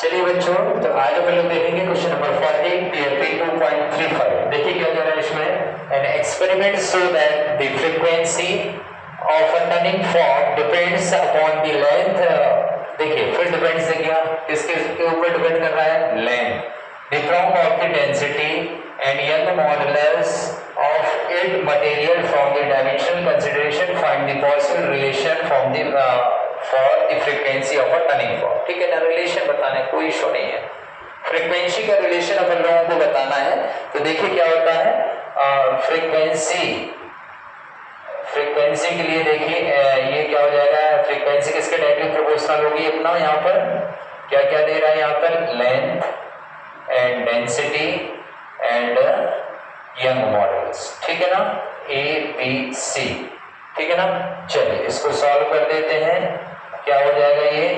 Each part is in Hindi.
चलिए बच्चों, तो आज हम लोग देखेंगे क्वेश्चन नंबर 40 PLP 2.35। देखिए क्या कह रहा है इसमें। An experiment show that the frequency of a turning fork depends upon the length. देखिए फिर डिपेंड्स है क्या, किसके ऊपर डिपेंड कर रहा है, length, the from of the density and young modulus of it material from the dimensional consideration find the possible relation from the for the frequency of a turning fork. ठीक है ना, रिलेशन बताना है, कोई इशू नहीं है। फ्रीक्वेंसी का रिलेशन अपन लोगों को बताना है। तो देखिए क्या होता है, फ्रीक्वेंसी के लिए देखिए ये क्या हो जाएगा, फ्रीक्वेंसी किसके डायरेक्टली प्रोपोर्शनल होगी अपना। यहाँ पर क्या क्या दे रहा है, यहाँ पर length and density and young models. ठीक है ना, ABC। ठीक है ना, चलिए इसको सॉल्व कर देते हैं। क्या हो जाएगा, ये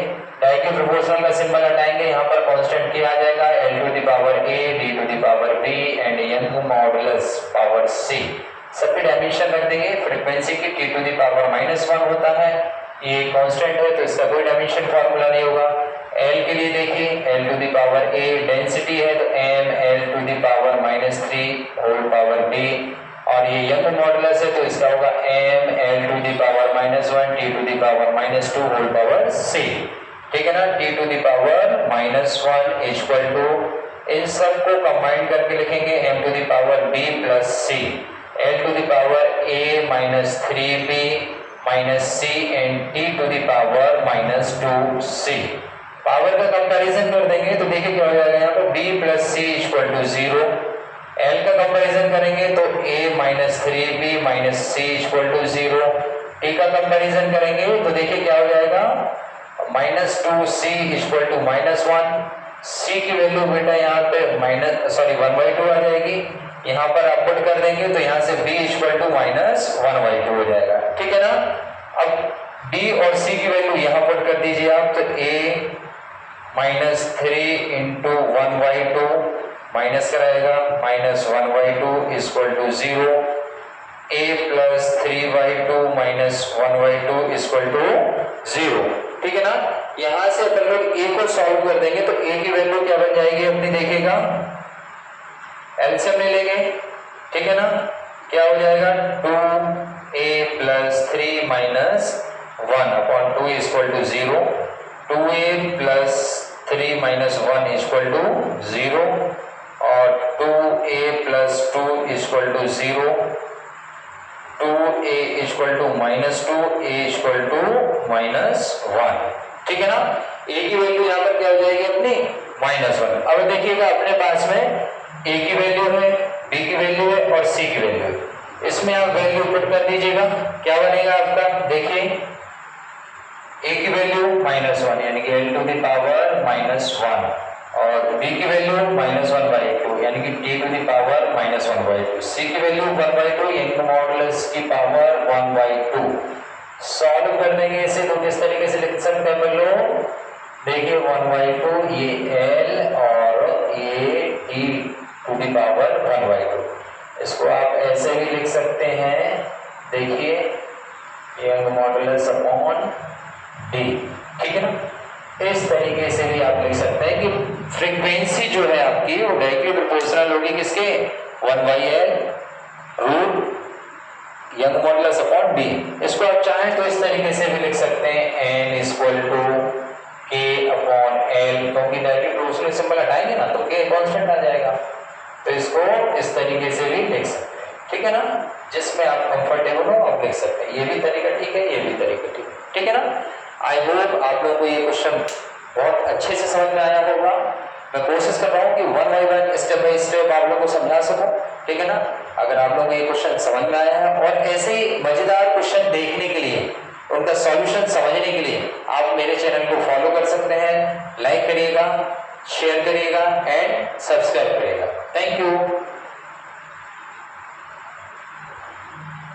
डायरेक्टली प्रोपोर्शनल का सिंबल हटाएंगे, यहाँ पर कांस्टेंट क्या आ जाएगा, L to the power A D to the power B and young modulus power C। सबके डायमेंशन रख देंगे। फ्रीक्वेंसी की T टू द पावर -1 होता है, ये कांस्टेंट है तो इसका कोई डायमेंशन फार्मूला नहीं होगा। L के लिए देखिए L to the power A, density है तो M L to the power -3 whole power B, और ये यंग मॉडुलस है तो इसका होगा M L to the power -1 T to the power -2 whole power C। ठीक है ना, T to the power -1 equal to, इन सब को कंबाइन करके लिखेंगे M to the power B plus C, L to the power A -3B C and T to the power -2C। Power का कंपैरिजन कर देंगे तो देखिए क्या हो जाएगा, यहाँ पर B plus C equal to 0। L का कंपैरिजन करेंगे तो A -3B C equal to 0। T का कंपैरिजन करेंगे तो देखिए क्या हो जाएगा, -2C इक्वल टू -1। C की वैल्यू बेटा यहाँ पे 1/2 आ जाएगी। यहाँ पर आप पुट कर देंगे तो यहाँ से B इक्वल टू -1/2 हो जाएगा। ठीक है ना, अब B और C की वैल्यू यहाँ पुट कर दीजिए आप, तो A -3 इंटू 1/2 माइनस कराएगा -1/2 equal to 0, A plus 3/2 -1/2 equal to 0। ठीक है ना, यहां से अपन लोग A को सॉल्व कर देंगे तो A की वैल्यू क्या बन जाएगी अपनी, देखिएगा एलसीएम ले लेंगे। ठीक है ना, क्या हो जाएगा, 2A plus 3 -1/2 equal to 0, 2A plus 3 -1 equal to 0 और 2A plus 2 equal to 0, 2A equal to -2, A equal to -1। ठीक है ना, A की वैल्यू यहाँ पर क्या हो जाएगी अपनी, -1। अब देखिएगा अपने पास में A की वैल्यू है, B की वैल्यू है और C की वैल्यू है। इसमें आप वैल्यू पुट कर दीजिएगा, क्या बनेगा आपका, देखिए A की वैल्यू -1 यानी कि L टू द पावर -1 और B की वैल्यू -1/2 यानी कि T to the power -1/2, C की वैल्यू 1/2 यानी कि मॉडुलस की पावर 1/2। सॉल्व कर देंगे इसे तो किस तरीके से लिख सकते हैं हम लोग, देखिए 1/2 ये L और ये T टू द पावर 1/2। इसको आप ऐसे भी लिख सकते हैं, देखिए यंग मॉडुलस अपॉन D। ठीक है ना, इस तरीके से भी आप लिख सकते हैं कि फ्रीक्वेंसी जो है आपकी वो डायरेक्टली प्रोपोर्शनल होगी किसके, 1/L root young modulus upon D। इसको आप चाहें तो इस तरीके से भी लिख सकते हैं N equal to K upon L, क्योंकि डायरेक्टली प्रोपोर्शनल सिंबल हटाएंगे ना तो K कांस्टेंट आ जाएगा, तो इसको इस तरीके से भी लिख सकते हैं। ठीक है ना, जिसमें आप कंफर्टेबल हो आप लिख सकते हैं, ये भी तरीका ठीक है, ये भी तरीका ठीक है। ठीक है ना, आई होप आप लोगों को ये क्वेश्चन बहुत अच्छे से समझ में आया होगा। मैं कोशिश कर रहा हूँ कि 1 बाय 1 स्टेप बाय स्टेप आप लोगों को समझा सकूं। ठीक है ना, अगर आप लोगों को ये क्वेश्चन समझ में आया है और ऐसे ही मजेदार क्वेश्चन देखने के लिए, उनका सॉल्यूशन समझने के लिए आप मेरे चैनल को फॉलो कर सकते हैं, लाइक करिएगा, शेयर करिएगा एंड सब्सक्राइब करिएगा। Thank you.